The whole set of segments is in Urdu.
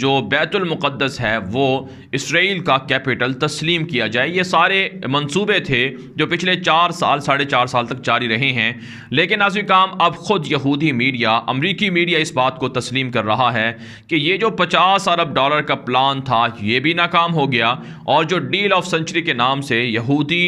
جو بیت المقدس ہے وہ اسرائیل کا کیپٹل تسلیم کیا جائے۔ یہ سارے منصوبے تھے جو پچھلے 4 سال 4.5 سال تک جاری رہے ہیں، لیکن ناظرین کام اب خود یہودی میڈیا، امریکی میڈیا اس بات کو تسلیم کر رہا ہے کہ یہ جو $50 ارب کا پلان تھا یہ بھی ناکام ہو گیا، اور جو ڈیل آف سنچری کے نام سے یہودی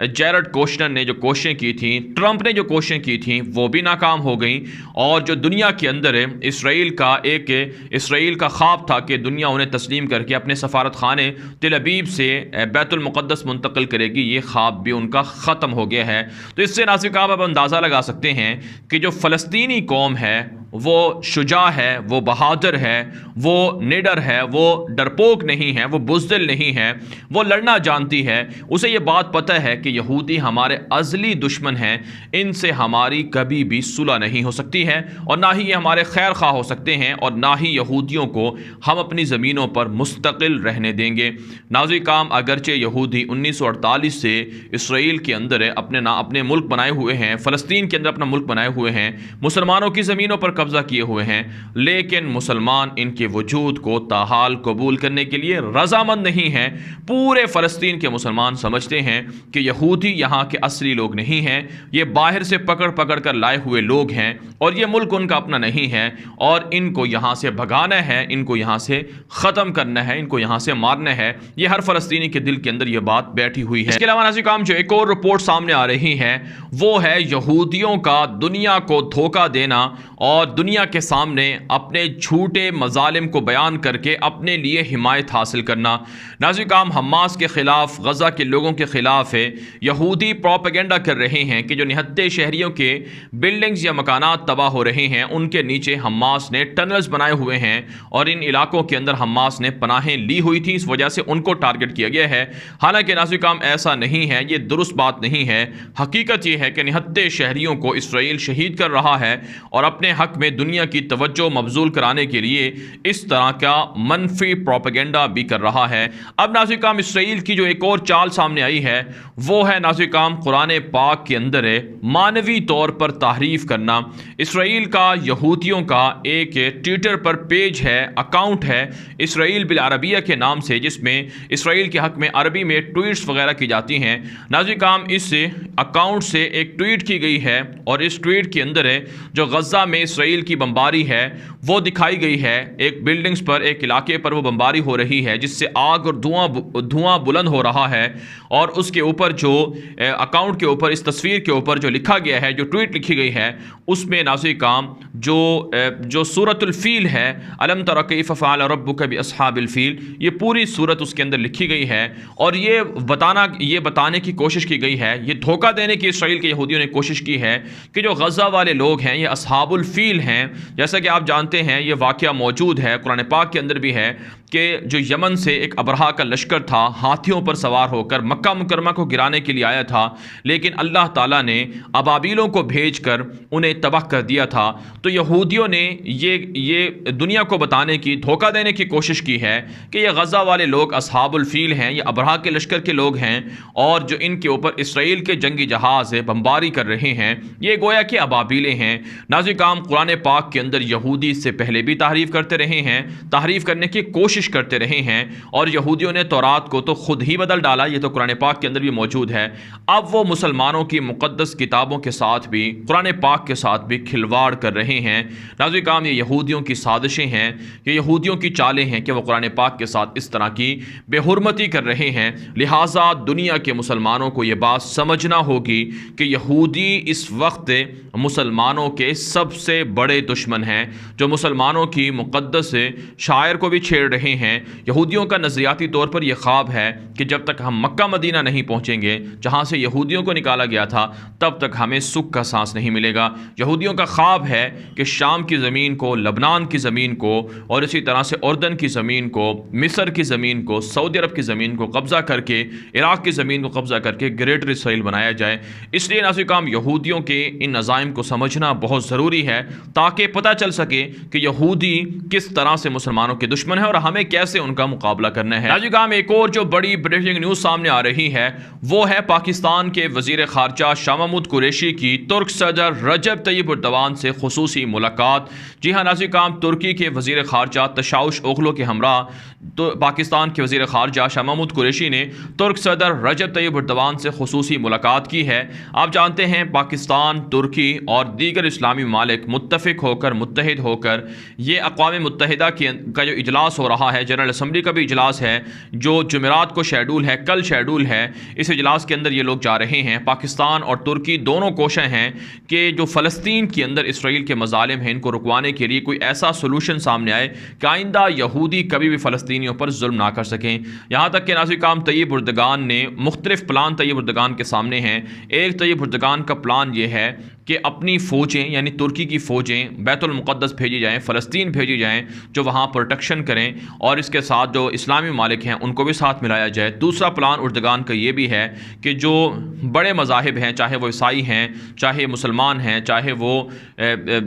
جیرڈ کوشنر نے جو کوششیں کی تھیں، ٹرمپ نے جو کوششیں کی تھیں، وہ بھی ناکام ہو گئیں۔ اور جو دنیا کے اندر اسرائیل کا خواب تھا کہ دنیا انہیں تسلیم کر کے اپنے سفارت خانے تل ابیب سے بیت المقدس منتقل کرے گی، یہ خواب بھی ان کا ختم ہو گیا ہے۔ تو اس سے ناظرین آپ اب اندازہ لگا سکتے ہیں کہ جو فلسطینی قوم ہے وہ شجاع ہے، وہ بہادر ہے، وہ نڈر ہے، وہ ڈرپوک نہیں ہے، وہ بزدل نہیں ہے، وہ لڑنا جانتی ہے۔ اسے یہ بات پتہ ہے کہ یہودی ہمارے ازلی دشمن ہیں، ان سے ہماری کبھی بھی صلح نہیں ہو سکتی ہے، اور نہ ہی یہ ہمارے خیر خواہ ہو سکتے ہیں، اور نہ ہی یہودیوں کو ہم اپنی زمینوں پر مستقل رہنے دیں گے۔ ناظرین کام اگرچہ یہودی 1948 سے اسرائیل کے اندر اپنے ملک بنائے ہوئے ہیں، فلسطین کے اندر اپنا ملک بنائے ہوئے ہیں، مسلمانوں کی زمینوں پر قبضہ کیے ہوئے ہیں، لیکن مسلمان ان کے وجود کو تاحال قبول کرنے کے لیے رضامند نہیں ہیں۔ پورے فلسطین کے مسلمان سمجھتے ہیں کہ یہودی یہاں کے اصلی لوگ نہیں ہیں، یہ باہر سے پکڑ کر لائے ہوئے لوگ ہیں، اور یہ ملک ان کا اپنا نہیں ہے، اور ان کو یہاں سے بھگانا ہے، ان کو یہاں سے ختم کرنا ہے، ان کو یہاں سے مارنا ہے۔ یہ ہر فلسطینی کے دل کے اندر یہ بات بیٹھی ہوئی ہے۔ اس کے علاوہ ناظرین کام جو ایک اور رپورٹ سامنے آ رہی ہے وہ ہے یہودیوں کا دنیا کو دھوکہ دینا اور دنیا کے سامنے اپنے جھوٹے مظالم کو بیان کر کے اپنے لیے حمایت حاصل کرنا۔ ناظرین کام حماس کے خلاف، غزہ کے لوگوں کے خلاف ہے، یہودی پروپیگنڈا کر رہے ہیں کہ جو نہتے شہریوں کے بلڈنگز یا مکانات تباہ ہو رہے ہیں ان کے نیچے حماس نے ٹنلز بنائے ہوئے ہیں، اور ان علاقوں کے اندر حماس نے پناہیں لی ہوئی تھی، اس وجہ سے ان کو ٹارگٹ کیا گیا ہے۔ حالانکہ ناظرین کام ایسا نہیں ہے، یہ درست بات نہیں ہے۔ حقیقت یہ ہے کہ نہتے شہریوں کو اسرائیل شہید کر رہا ہے، اور اپنے حق میں دنیا کی توجہ مبذول کرانے کے لیے اس طرح کا منفی پروپیگنڈا بھی کر رہا ہے۔ اب ناظرین کرام اسرائیل کی جو ایک اور چال سامنے آئی ہے وہ ہے ناظرین کرام قرآن پاک کے اندر مانوی طور پر تحریف کرنا۔ اسرائیل کا یہودیوں کا ایک ٹویٹر پر پیج ہے، اکاؤنٹ ہے اسرائیل بالعربیہ کے نام سے، جس میں اسرائیل کے حق میں عربی میں ٹویٹس وغیرہ کی جاتی ہیں۔ ناظرین کرام اس اکاؤنٹ سے ایک ٹویٹ کی گئی ہے، اور اس ٹویٹ کے اندر جو غزہ میں اسرائیل کی بمباری ہے وہ دکھائی گئی ہے۔ ایک بلڈنگز پر، ایک علاقے پر وہ بمباری ہو رہی ہے جس سے آگ اور دھواں بلند ہو رہا ہے، اور اس کے اوپر جو اکاؤنٹ کے اوپر، اس تصویر کے اوپر جو لکھا گیا ہے، جو ٹویٹ لکھی گئی ہے، اس میں ناظرین کرام جو سورۃ الفیل ہے، الم تر کیف فعل ربک باصحاب الفیل، یہ پوری سورت اس کے اندر لکھی گئی ہے، اور یہ بتانے کی کوشش کی گئی ہے، یہ دھوکہ دینے کی اسرائیل کے یہودیوں نے کوشش کی ہے کہ جو غزہ والے لوگ ہیں یہ اصحاب الفیل ہیں۔ جیسا کہ آپ جانتے ہیں یہ واقعہ موجود ہے قرآن پاک کے اندر بھی ہے کہ جو یمن سے ایک ابرہا کا لشکر تھا، ہاتھیوں پر سوار ہو کر مکہ مکرمہ کو گرانے کے لیے آیا تھا، لیکن اللہ تعالیٰ نے ابابیلوں کو بھیج کر انہیں تباہ کر دیا تھا۔ تو یہودیوں نے یہ دنیا کو بتانے کی، دھوکہ دینے کی کوشش کی ہے کہ یہ غزہ والے لوگ اصحاب الفیل ہیں، یہ ابرہا کے لشکر کے لوگ ہیں، اور جو ان کے اوپر اسرائیل کے جنگی جہاز بمباری کر رہے ہیں یہ گویا کہ ابابیلیں ہیں۔ ناظرین کرام قرآن پاک کے اندر یہودی اس سے پہلے بھی تحریف کرتے رہے ہیں، تحریف کرنے کی کوشش کرتے رہے ہیں، اور یہودیوں نے تورات کو تو خود ہی بدل ڈالا، یہ تو قرآن پاک کے اندر بھی موجود ہے۔ اب وہ مسلمانوں کی مقدس کتابوں کے ساتھ بھی، قرآن پاک کے ساتھ بھی کھلواڑ کر رہے ہیں۔ ناظرین کرام یہ یہودیوں کی سازشیں ہیں، یہ یہودیوں کی چالیں ہیں کہ وہ قرآن پاک کے ساتھ اس طرح کی بے حرمتی کر رہے ہیں۔ لہٰذا دنیا کے مسلمانوں کو یہ بات سمجھنا ہوگی کہ یہودی اس وقت مسلمانوں کے سب سے بڑے دشمن ہیں، جو مسلمانوں کی مقدس شاعر کو بھی چھیڑ رہے ہیں۔ یہودیوں کا نظریاتی طور پر یہ خواب ہے کہ جب تک ہم مکہ مدینہ نہیں پہنچیں گے جہاں سے یہودیوں کو نکالا گیا تھا، تب تک ہمیں سکھ کا سانس نہیں ملے گا۔ یہودیوں کا خواب ہے کہ شام کی زمین کو، لبنان کی زمین کو، اور اسی طرح سے اردن کی زمین کو، مصر کی زمین کو، سعودی عرب کی زمین کو قبضہ کر کے، عراق کی زمین کو قبضہ کر کے گریٹر اسرائیل بنایا جائے۔ اس لیے ناظرین کرام یہودیوں کے ان عزائم کو سمجھنا بہت ضروری ہے تاکہ پتہ چل سکے کہ یہودی کس طرح سے مسلمانوں کے دشمن ہیں اور ہمیں کیسے ان کا مقابلہ کرنا ہے۔ ناظرین کرام، ایک اور جو بڑی بریکنگ نیوز سامنے آ رہی ہے وہ ہے پاکستان کے وزیر خارجہ شاہ محمود قریشی کی ترک صدر رجب طیب اردوان سے خصوصی ملاقات۔ جی ہاں ناظرین کرام، ترکی کے وزیر خارجہ تشاؤش اوغلو کے ہمراہ تو پاکستان کے وزیر خارجہ شاہ محمود قریشی نے ترک صدر رجب طیب اردوان سے خصوصی ملاقات کی ہے۔ آپ جانتے ہیں پاکستان، ترکی اور دیگر اسلامی ممالک متحد ہو کر یہ اقوام متحدہ کا جو اجلاس ہو رہا ہے، جنرل اسمبلی کا بھی اجلاس ہے جو جمعرات کو شیڈول ہے، کل شیڈول ہے، اس اجلاس کے اندر یہ لوگ جا رہے ہیں۔ پاکستان اور ترکی دونوں کوشاں ہیں کہ جو فلسطین کے اندر اسرائیل کے مظالم ہیں ان کو رکوانے کے لیے کوئی ایسا سولوشن سامنے آئے کہ آئندہ یہودی کبھی بھی فلسطینیوں پر ظلم نہ کر سکیں۔ یہاں تک کہ ناظرین کرام، طیب اردوغان نے مختلف پلان طیب اردوغان کے سامنے ہیں۔ ایک طیب اردوغان کا پلان یہ ہے کہ اپنی فوجیں یعنی ترکی کی فوجیں بیت المقدس بھیجی جائیں، فلسطین بھیجی جائیں، جو وہاں پروٹیکشن کریں، اور اس کے ساتھ جو اسلامی ممالک ہیں ان کو بھی ساتھ ملایا جائے۔ دوسرا پلان اردوغان کا یہ بھی ہے کہ جو بڑے مذاہب ہیں، چاہے وہ عیسائی ہیں، چاہے مسلمان ہیں، چاہے وہ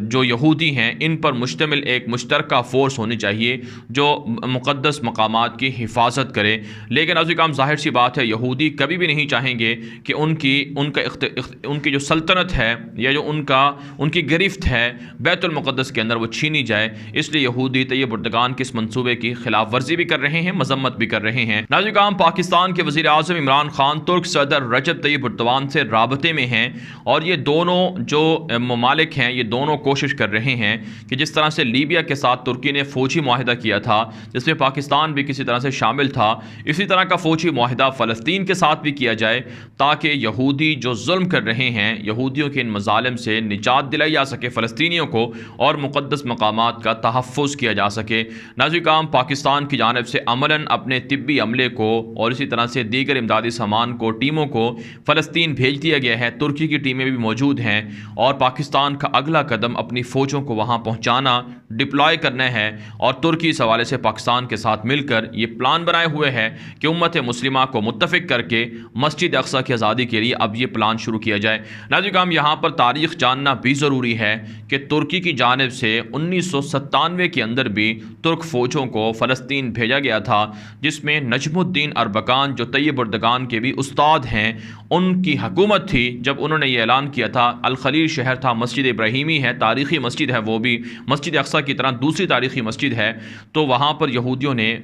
جو یہودی ہیں، ان پر مشتمل ایک مشترکہ فورس ہونی چاہیے جو مقدس مقامات کی حفاظت کرے۔ لیکن ناظرین کرام، ظاہر سی بات ہے یہودی کبھی بھی نہیں چاہیں گے کہ ان کی جو سلطنت ہے یا جو ان کی گرفت ہے بیت المقدس کے اندر وہ چھینی جائے۔ اس لیے یہودی طیب اردوغان کے اس منصوبے کی خلاف ورزی بھی کر رہے ہیں، مذمت بھی کر رہے ہیں۔ ناظرین کرام، پاکستان کے وزیر اعظم عمران خان ترک صدر رجب طیب اردوان سے رابطے میں ہیں، اور یہ دونوں جو ممالک ہیں یہ دونوں کوشش کر رہے ہیں کہ جس طرح سے لیبیا کے ساتھ ترکی نے فوجی معاہدہ کیا تھا جس میں پاکستان بھی کسی طرح سے شامل تھا، اسی طرح کا فوجی معاہدہ فلسطین کے ساتھ بھی کیا جائے تاکہ یہودی جو ظلم کر رہے ہیں، یہودیوں کے ان مظالم سے نجات دلائی جا سکے فلسطینیوں کو، اور مقدس مقامات کا تحفظ کیا جا سکے۔ ناظرین کرام، پاکستان کی جانب سے عملاً اپنے طبی عملے کو اور اسی طرح سے دیگر امدادی سامان کو، ٹیموں کو فلسطین بھیج دیا گیا ہے۔ ترکی کی ٹیمیں بھی موجود ہیں، اور پاکستان کا اگلا قدم اپنی فوجوں کو وہاں پہنچانا، ڈپلوائے کرنا ہے، اور ترکی اس حوالے سے پاکستان کے ساتھ مل کر یہ پلان بنائے ہوئے ہے کہ امت مسلمہ کو متفق کر کے مسجد اقصی کی آزادی کے لیے اب یہ پلان شروع کیا جائے۔ ناظرین کرام، یہاں پر تاریخ جاننا بھی ضروری ہے کہ ترکی کی جانب سے 1997 کے اندر بھی ترک فوجوں کو فلسطین بھیجا گیا تھا، جس میں نجم الدین اربکان جو طیب اردوغان کے بھی استاد ہیں، ان کی حکومت تھی جب انہوں نے یہ اعلان کیا تھا۔ الخلیل شہر تھا، مسجد ابراہیمی ہے، تاریخی مسجد ہے، وہ بھی مسجد اقصی کی طرح دوسری تاریخی مسجد ہے، تو وہاں پر یہودیوں نے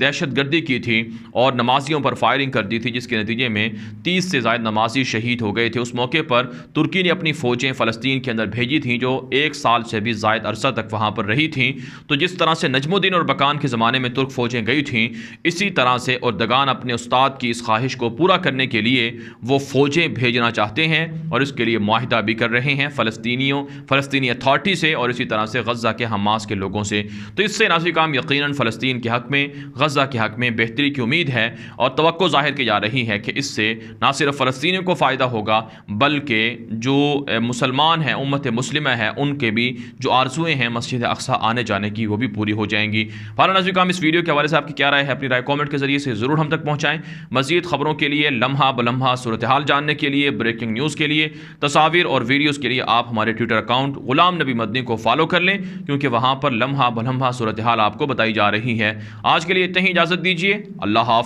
دہشت گردی کی تھی اور نمازیوں پر فائرنگ کر دی تھی، جس کے نتیجے میں 30 سے زائد نمازی شہید ہو گئے تھے۔ اس موقع پر ترکی نے اپنی فوجیں فلسطین کے اندر بھیجی تھیں جو 1 سال سے بھی زائد عرصہ تک وہاں پر رہی تھیں۔ تو جس طرح سے نجم الدین اربکان کے زمانے میں ترک فوجیں گئی تھیں، اسی طرح سے اردوغان اپنے استاد کی اس خواہش کو پورا کرنے کے لیے وہ فوجیں بھیجنا چاہتے ہیں، اور اس کے لیے معاہدہ بھی کر رہے ہیں فلسطینی اتھارٹی سے اور اسی طرح سے غزہ کے حماس کے لوگوں سے۔ تو اس سے ناظرین کرام یقیناً فلسطین کے حق میں، غزہ کے حق میں بہتری کی امید ہے، اور توقع ظاہر کی جا رہی ہے کہ اس سے نہ صرف فلسطینیوں کو فائدہ ہوگا بلکہ جو مسلمان ہیں، امت مسلمہ ہے، ان کے بھی جو آرزویں ہیں مسجد اقصی آنے جانے کی وہ بھی پوری ہو جائیں گی۔ ناظرین کرام، اس ویڈیو کے حوالے سے آپ کی کیا رائے ہے؟ اپنی رائے کامنٹ کے ذریعے سے ضرور ہم تک پہنچائیں۔ مزید خبروں کے لیے، لمحہ بلمحہ صورتحال جاننے کے لیے، بریکنگ نیوز کے لیے، تصاویر اور ویڈیوز کے لیے آپ ہمارے ٹویٹر اکاؤنٹ غلام نبی مدنی کو فالو کر لیں، کیونکہ وہاں پر لمحہ بلمحہ صورتحال آپ کو بتائی جا رہی ہے۔ آج کے لیے اتنا ہی، اجازت دیجیے، اللہ حافظ۔